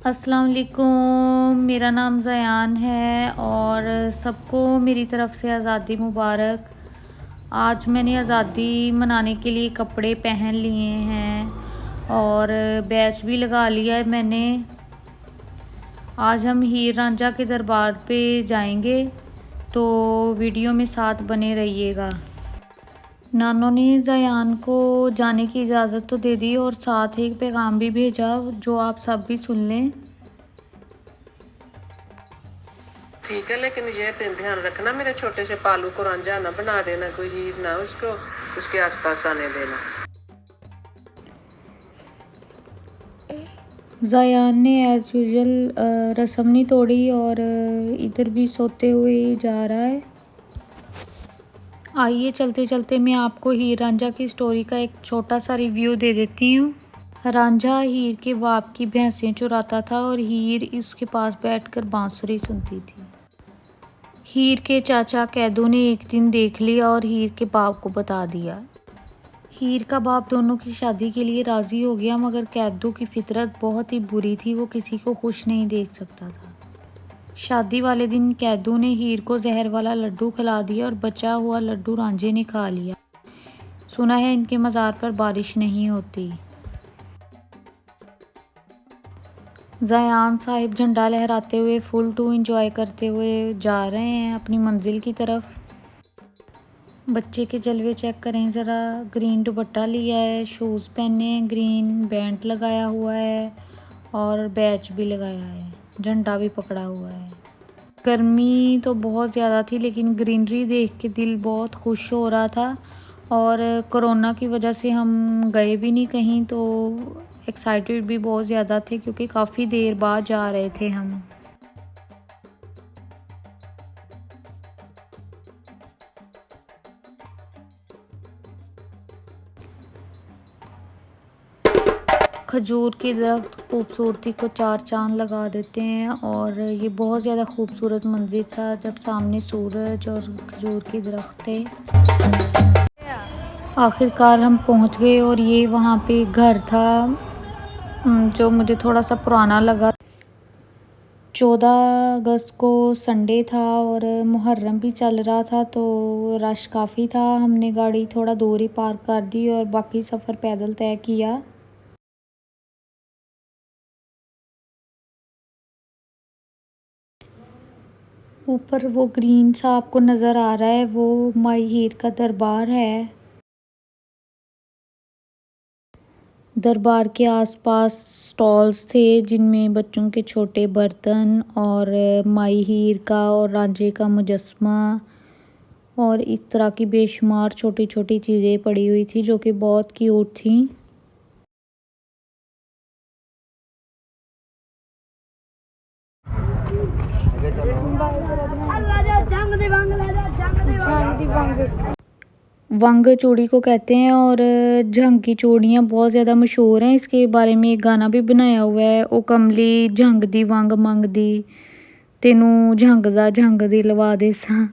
अस्सलाम वालेकुम। मेरा नाम ज़यान है और सबको मेरी तरफ़ से आज़ादी मुबारक। आज मैंने आज़ादी मनाने के लिए कपड़े पहन लिए हैं और बैच भी लगा लिया है मैंने। आज हम हीर रांझा के दरबार पे जाएंगे, तो वीडियो में साथ बने रहिएगा। नानों ने ज़यान को जाने की इजाज़त तो दे दी और साथ एक पैगाम भी भेजा जो आप सब भी सुन लें। ठीक है, लेकिन ये ध्यान रखना मेरे छोटे से पालू को रांझा ना बना देना, कोई हीर ना उसको उसके आसपास आने देना। ज़यान ने एज़ यूजुअल रस्म नहीं तोड़ी और इधर भी सोते हुए ही जा रहा है। आइए चलते चलते मैं आपको हीर रांझा की स्टोरी का एक छोटा सा रिव्यू दे देती हूँ। रांझा हीर के बाप की भैंसें चुराता था और हीर उसके पास बैठकर बांसुरी सुनती थी। हीर के चाचा कैदू ने एक दिन देख लिया और हीर के बाप को बता दिया। हीर का बाप दोनों की शादी के लिए राज़ी हो गया, मगर कैदू की फितरत बहुत ही बुरी थी, वो किसी को खुश नहीं देख सकता था। शादी वाले दिन कैदू ने हीर को जहर वाला लड्डू खिला दिया और बचा हुआ लड्डू रांझे ने खा लिया। सुना है इनके मज़ार पर बारिश नहीं होती। ज़यान साहिब झंडा लहराते हुए फुल टू एंजॉय करते हुए जा रहे हैं अपनी मंजिल की तरफ। बच्चे के जलवे चेक करें ज़रा। ग्रीन दुपट्टा लिया है, शूज़ पहने हैं, ग्रीन बैंड लगाया हुआ है और बैच भी लगाया है, झंडा भी पकड़ा हुआ है। गर्मी तो बहुत ज़्यादा थी, लेकिन ग्रीनरी देख के दिल बहुत खुश हो रहा था। और कोरोना की वजह से हम गए भी नहीं कहीं, तो एक्साइटेड भी बहुत ज़्यादा थे क्योंकि काफ़ी देर बाद जा रहे थे हम। खजूर के दरख्त खूबसूरती को चार चांद लगा देते हैं और ये बहुत ज़्यादा खूबसूरत मंजर था जब सामने सूरज और खजूर के दरख्त थे। आखिरकार हम पहुंच गए और ये वहाँ पे घर था जो मुझे थोड़ा सा पुराना लगा। 14 अगस्त को संडे था और मुहर्रम भी चल रहा था, तो रश काफ़ी था। हमने गाड़ी थोड़ा दूर ही पार्क कर दी और बाकी सफ़र पैदल तय किया। ऊपर वो ग्रीन सा आपको नज़र आ रहा है, वो माई हीर का दरबार है। दरबार के आसपास स्टॉल्स थे जिनमें बच्चों के छोटे बर्तन और माई हीर का और रांझे का मुजस्मा और इस तरह की बेशुमार छोटी छोटी चीज़ें पड़ी हुई थी जो कि बहुत क्यूट थी। वंग चूड़ी को कहते हैं और झंग की चूड़ियाँ बहुत ज़्यादा मशहूर हैं। इसके बारे में एक गाना भी बनाया हुआ है, ओ कमली झंग दी वंग मंग दी तेनू झंग दा झंग दी लवा दे सा।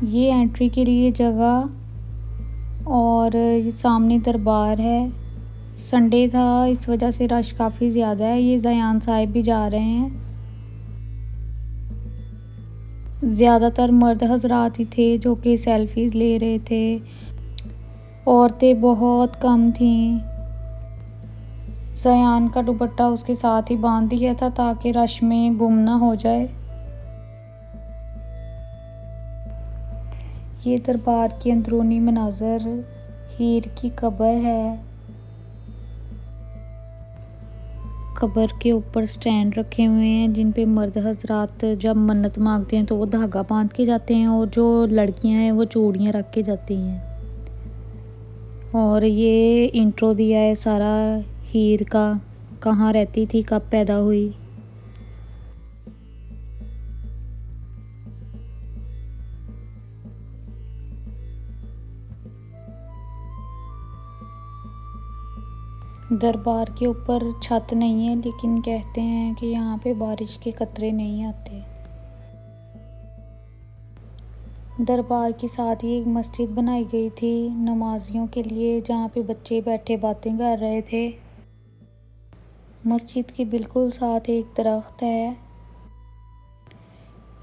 ये एंट्री के लिए जगह और ये सामने दरबार है। संडे था इस वजह से रश काफ़ी ज़्यादा है। ये ज़यान साहिब भी जा रहे हैं। ज़्यादातर मर्द हजरात ही थे जो कि सेल्फीज़ ले रहे थे, औरतें बहुत कम थीं। ज़यान का दुपट्टा उसके साथ ही बांध दिया था ताकि रश में गुम ना हो जाए। ये दरबार की अंदरूनी मनाज़र, हीर की कब्र है। कब्र के ऊपर स्टैंड रखे हुए हैं जिन पे मर्द हजरात जब मन्नत मांगते हैं तो वो धागा बांध के जाते हैं और जो लड़कियां हैं वो चूड़ियाँ रख के जाती हैं। और ये इंट्रो दिया है सारा हीर का, कहाँ रहती थी, कब पैदा हुई। दरबार के ऊपर छत नहीं है, लेकिन कहते हैं कि यहाँ पे बारिश के कतरे नहीं आते। दरबार के साथ ही एक मस्जिद बनाई गई थी नमाजियों के लिए, जहाँ पे बच्चे बैठे बातें कर रहे थे। मस्जिद के बिल्कुल साथ एक दरख्त है।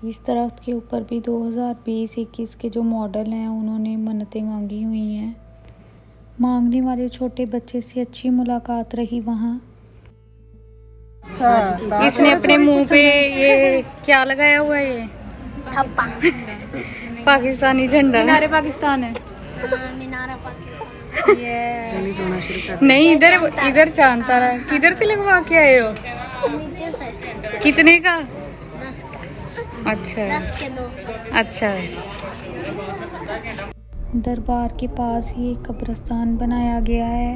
इस दरख्त के ऊपर भी 2020-21 के जो मॉडल हैं उन्होंने मन्नतें मांगी हुई हैं। मांगने वाले छोटे बच्चे से अच्छी मुलाकात रही वहाँ। इसने अपने मुंह पे ये क्या लगाया हुआ है? ये थप्पा। पाकिस्तानी झंडा। मीनारे पाकिस्तान है। मीनारा पाकिस्तान। नहीं, इधर इधर चांद तारा किधर से लगवा के आए हो? नीचे से कितने का? 10 का। अच्छा 10 के 2। अच्छा। दरबार के पास ही एक कब्रिस्तान बनाया गया है।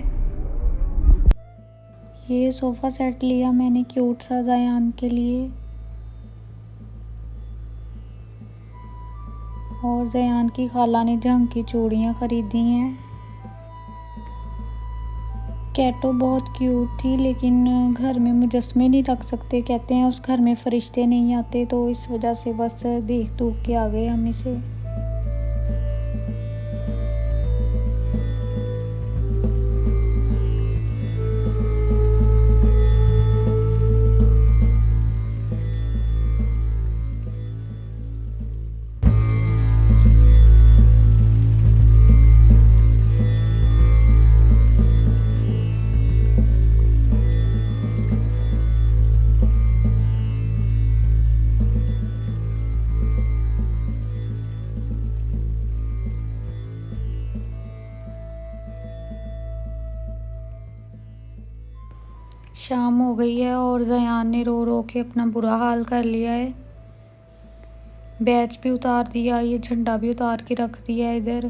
ये सोफ़ा सेट लिया मैंने क्यूट सा ज़यान के लिए, और ज़यान की खाला ने जंग की चूड़ियाँ ख़रीदी हैं। कैटो बहुत क्यूट थी, लेकिन घर में मुजस्मे नहीं रख सकते, कहते हैं उस घर में फरिश्ते नहीं आते, तो इस वजह से बस देख दूख के आ गए हम इसे। शाम हो गई है और ज़यान ने रो रो के अपना बुरा हाल कर लिया है। बैच भी उतार दिया, ये झंडा भी उतार के रख दिया है इधर।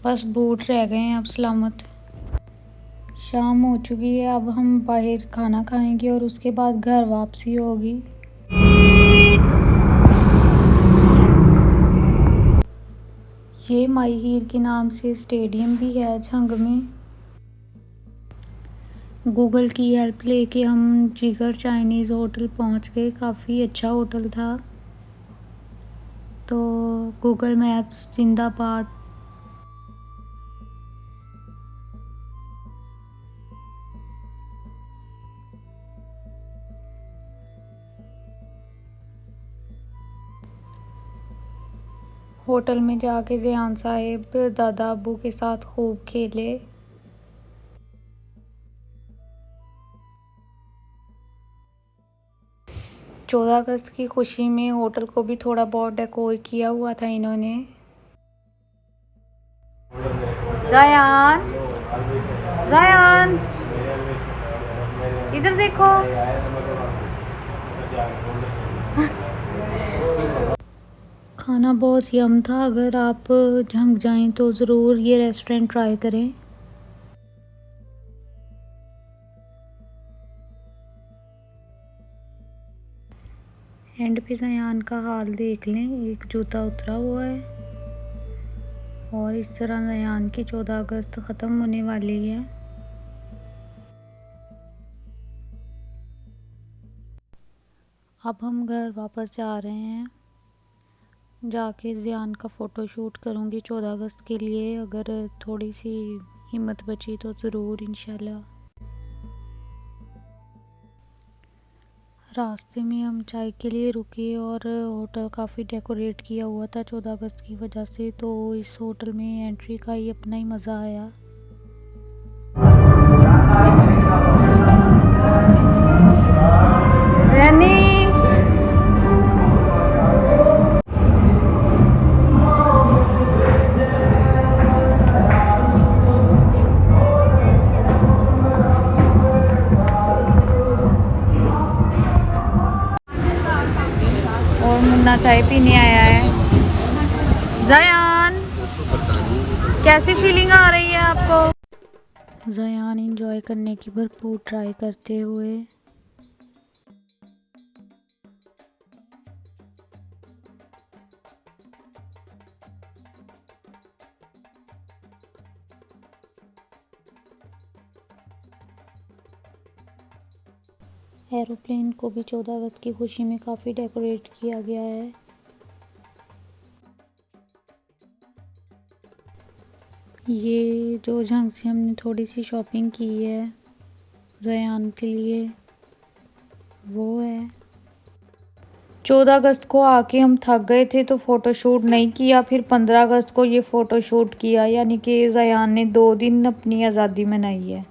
बस बूट रह गए हैं अब सलामत। शाम हो चुकी है, अब हम बाहर खाना खाएंगे और उसके बाद घर वापसी होगी। ये माई हीर के नाम से स्टेडियम भी है झंग में। गूगल की हेल्प लेके हम जिगर चाइनीज़ होटल पहुंच गए। काफ़ी अच्छा होटल था। तो गूगल मैप्स जिंदाबाद। होटल में जाके ज़यान साहिब दादा अब्बू के साथ खूब खेले। चौदह अगस्त की खुशी में होटल को भी थोड़ा बहुत डेकोर किया हुआ था इन्होंने। ज़यान, ज़यान, इधर देखो। खाना बहुत यम था। अगर आप झंग जाएं तो ज़रूर ये रेस्टोरेंट ट्राई करें। एंड पे ज़यान का हाल देख लें, एक जूता उतरा हुआ है। और इस तरह ज़यान की 14 अगस्त ख़त्म होने वाली है। अब हम घर वापस जा रहे हैं। जाके ज़यान का फ़ोटो शूट करूँगी 14 अगस्त के लिए। अगर थोड़ी सी हिम्मत बची तो ज़रूर इंशाल्लाह। रास्ते में हम चाय के लिए रुके और होटल काफ़ी डेकोरेट किया हुआ था 14 अगस्त की वजह से, तो इस होटल में एंट्री का ही अपना ही मज़ा आया। रैनी और मुन्ना चाय पीने आया है। ज़यान, कैसी फीलिंग आ रही है आपको? ज़यान एंजॉय करने की भरपूर ट्राई करते हुए। एरोप्लेन को भी 14 अगस्त की खुशी में काफ़ी डेकोरेट किया गया है। ये जो जहाँ से हमने थोड़ी सी शॉपिंग की है ज़यान के लिए वो है। 14 अगस्त को आके हम थक गए थे तो फ़ोटोशूट नहीं किया, फिर 15 अगस्त को ये फ़ोटोशूट किया, यानी कि ज़यान ने 2 दिन अपनी आज़ादी मनाई है।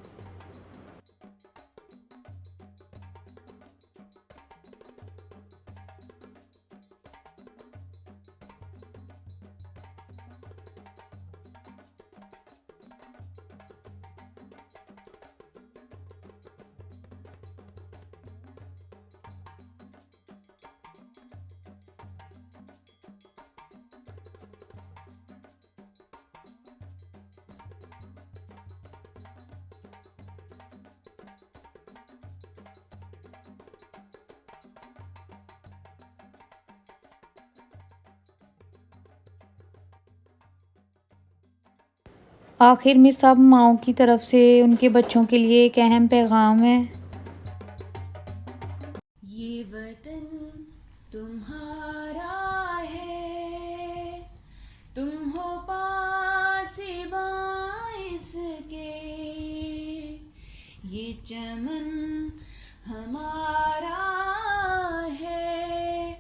आखिर में सब माँओं की तरफ से उनके बच्चों के लिए एक अहम पैगाम है। ये वतन तुम्हारा है, तुम हो पास-ए-बां इसके, ये चमन हमारा है,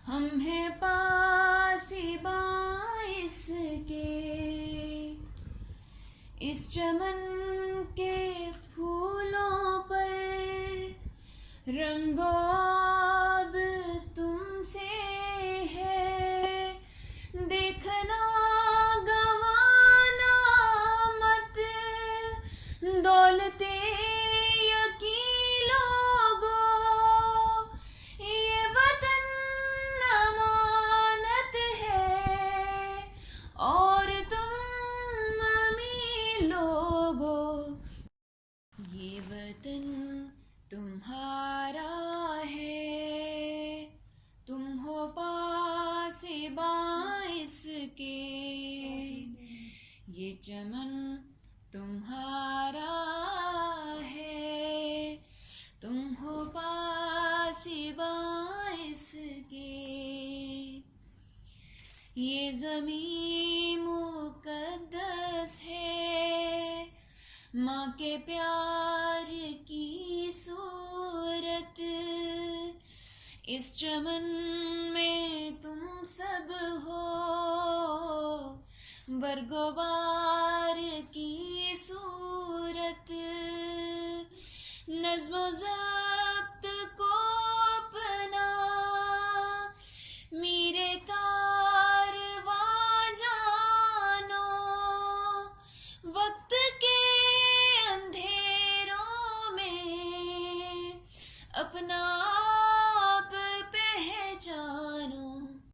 हम हैं पास-ए-बां इसके। इस चमन के फूलों पर रंगो अब तुमसे है, देखना गवाना मत दौलते यकी लोगो, ये वतन अमानत है और तुम अमीर लोगो, ये वतन तुम्हारा है, तुम हो पास-ए-बां इसके, ये चमन तुम्हारा है, तुम हो पास-ए-बां इसके। ये ज़मीं मुक़द्दस है, माँ के प्यार की सूरत, इस चमन में तुम सब हो, बरगोबार की सूरत, नज़्म-ओ